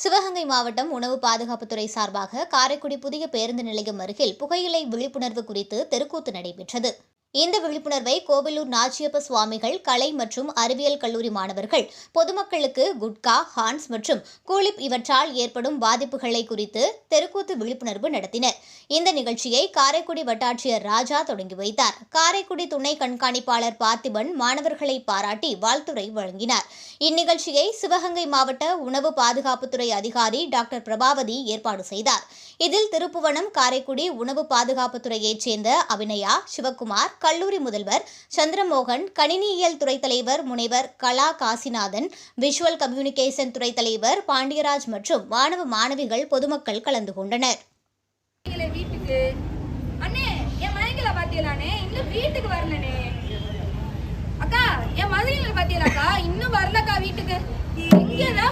சிவகங்கை மாவட்டம் உணவு பாதுகாப்புத்துறை சார்பாக காரைக்குடி புதிய பேருந்து நிலையம் அருகில் புகையிலை விழிப்புணர்வு குறித்து தெருக்கூத்து நடைபெற்றது. இந்த விழிப்புணர்வை கோவிலூர் நாச்சியப்ப சுவாமிகள் கலை மற்றும் அறிவியல் கல்லூரி மாணவர்கள் பொதுமக்களுக்கு குட்கா, ஹான்ஸ் மற்றும் கூலிப் இவற்றால் ஏற்படும் பாதிப்புகளை குறித்து தெருக்கூத்து விழிப்புணர்வு நடத்தினர். இந்த நிகழ்ச்சியை காரைக்குடி வட்டாட்சியர் ராஜா தொடங்கி வைத்தார். காரைக்குடி துணை கண்காணிப்பாளர் பார்த்திபன் மாணவர்களை பாராட்டி வாழ்த்துரை வழங்கினார். இந்நிகழ்ச்சியை சிவகங்கை மாவட்ட உணவு பாதுகாப்புத்துறை அதிகாரி டாக்டர் பிரபாவதி ஏற்பாடு செய்தார். இதில் திருப்புவனம் காரைக்குடி உணவு பாதுகாப்புத்துறையைச் சேர்ந்த அபிநயா, சிவக்குமார், கல்லூரி முதல்வர் சந்திரமோகன், கணினியியல் துறை தலைவர் முனைவர் கலா காசிநாதன், விஷுவல் கம்யூனிகேஷன் துறை தலைவர் பாண்டியராஜ் மற்றும் மாணவ மாணவிகள் பொதுமக்கள் கலந்து கொண்டனர்.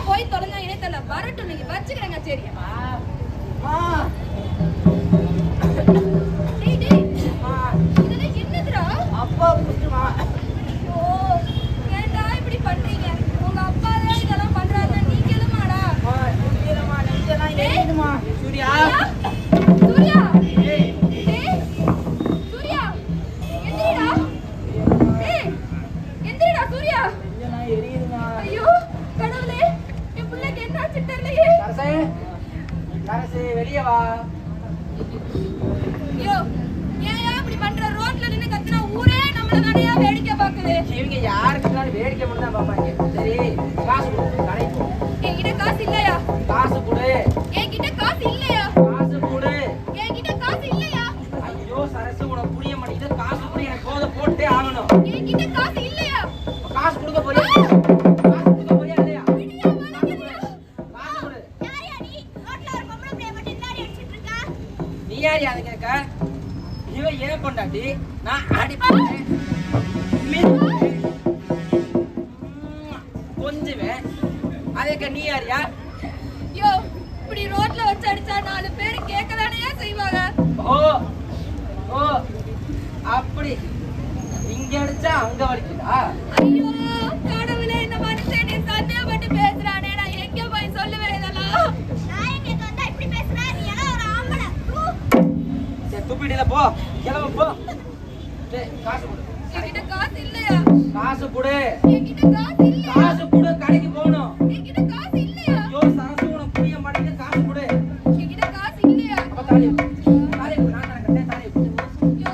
போய் தொலைஞ்சா இணையத்தல வரட்டும், நீங்க வச்சுக்கிறேங்க. சரியா அப்பா புடிச்சுமா? ஐயோ, ஏன்டா இப்படி பண்றீங்க? உங்க அப்பா தான் இதெல்லாம் பண்றாங்க, நீ கேளுமாடா. கேளுமா, நெஞ்செல்லாம் எரியுதுமா. சூர்யா, சூர்யா, டேய் சூர்யா, எந்திரிடா. டேய் எந்திரிடா சூர்யா. நெஞ்செல்லாம் எரியுதுமா. ஐயோ கடவுளே, என் புள்ளைக்கு என்ன ஆச்சு தெரியலையே. கரசே வெளியே வா. ஐயோ, ஏன் இப்படி பண்ற? ரோட்ல நின்னு கத்துனா ஊரே நம்மள கடையா வேடிக்கை பாக்குது. இவங்க யாருக்குனாலும் வேடிக்கை மட்டும் தான் பாப்பாங்க. சரி, காசு கொடு, கடைக்கு போ. என்கிட்ட காசு இல்லையா? காசு கொடு. என்கிட்ட காசு இல்லையா? காசு கொடு. என்கிட்ட காசு இல்லையா? ஐயோ சரசு, உனக்கு புரிய மாட்டேங்குது. காசு கொடு, எனக்கு போத போட்டே ஆகணும். என்கிட்ட காசு இல்லையா? காசு கொடுக்க போறியா? காசு கொடுக்க போறியா இல்லையா? காசு கொடு. யாரியா நீ? ரோட்ல ஒரு பொம்பளை பிள்ளைய மட்டும் இந்தாடி அடிச்சிட்டு இருக்கா? நீ யார் அதை கேட்க? இவன் ஏன் கொண்டாட்டி நான் அடிப்பேன் கொஞ்சுவேன். அதுக்கு நீ யாரியா? யோ, இப்படி ரோட்ல வச்சு அடிச்சா 4 பேர் கேட்கதானே செய்வாங்க. ஓ ஓ, அப்படி இங்க அடிச்சா அங்க வலிக்குதா? ஐயோ கடவுளே, இந்த மனுஷன் நீ சந்தேகப்பட்டு பேசுறானே, நான் எங்க போய் சொல்லுவேன் இதெல்லாம்? நான் எங்க வந்தா இப்படி பேசுறா? நீ எல்லாம் ஒரு ஆம்பளை. சரி, துப்பிடல போ, கிளம்பு போ. டேய், காசு கொடு. என்கிட்ட காசு இல்லையா? காசு கொடு. என்கிட்ட காசு இல்லையா? காசு கொடு, கடைக்கு போகணும். என்கிட்ட காசு இல்லையா? ஐயோ சரசு, உனக்கு புரிய மாட்டேங்குது. காசு கொடு. என்கிட்ட காசு இல்லையா? அப்ப தாலியை கொடு. தாலியை கொடு, நான் தரேன். தாலியை கொடு. யோ,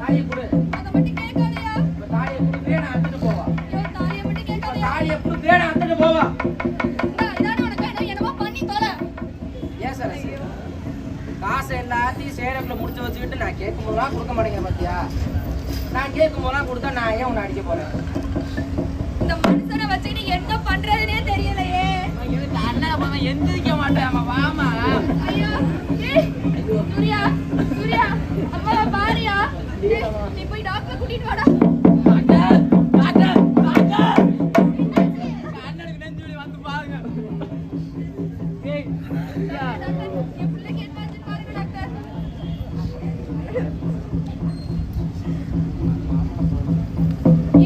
தாலியை கொடு. அத மட்டும் கேட்காதயா? இப்ப தாலியை கொடு, வேணா அத்துட்டு போவா. யோ, தாலிய மட்டும் கேட்காதயா? தாலியை கொடு, வேணா அத்துட்டு போவா. இதானே உனக்கு வேணும், என்னமோ பண்ணி தொலை. ஏன் சரசு, காசு எல்லாத்தையும் சேரப்புல முடிச்சு வச்சுக்கிட்டு நான் கேட்கும் போதெல்லாம் கொடுக்க மாட்டேங்கிறேன் பாத்தியா? நான் கேட்கும் போதெல்லாம் கொடுத்தா நான் ஏன் உன்னை அடிக்க போறேன்? இந்த மனுஷனை வச்சுக்கிட்டு என்ன பண்றதுனே தெரியலையே. இதுக்கு அண்ணன் எந்திரிக்க மாட்டேன். வாமா. ஐயோ, ஏய், சூர்யா, சூர்யா, அம்மா பாரியா. ஏய், நீ போய் டாக்டர் கூட்டிட்டு வாடா. அண்ணனுக்கு நெஞ்சுவலி வந்து பாருங்க. டாக்டர், என் பிள்ளைக்கு என்ன ஆச்சுன்னு பாருங்க டாக்டர்.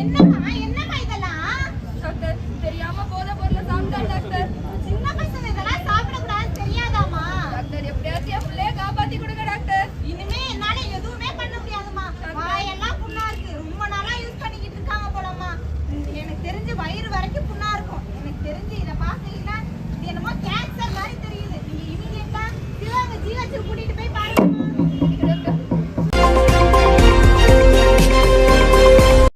என்னம்மா இதெல்லாம்? டாக்டர், தெரியாம போதை பொருளை சாப்பிட்டேன் டாக்டர். சின்ன பசங்க இதெல்லாம் சாப்பிடக்கூடாதுன்னு தெரியாதாம்மா? டாக்டர், எப்படியாச்சும் என் பிள்ளைய காப்பாத்தி கொடுங்க டாக்டர். இனிமே என்னால எதுவுமே பண்ண முடியாதும்மா. வாயெல்லாம் புண்ணா இருக்கு. ரொம்ப நாளா யூஸ் பண்ணிக்கிட்டு இருக்காங்க போலம்மா. எனக்கு தெரிஞ்சு வயிறு வரைக்கும் புண்ணா இருக்கும். எனக்கு தெரிஞ்சு இதை பார்த்தீங்கன்னா இது என்னமோ கேன்சர் மாதிரி தெரியுது. நீங்க இவங்க சிவகங்கை ஜிஹெச் கூட்டிட்டு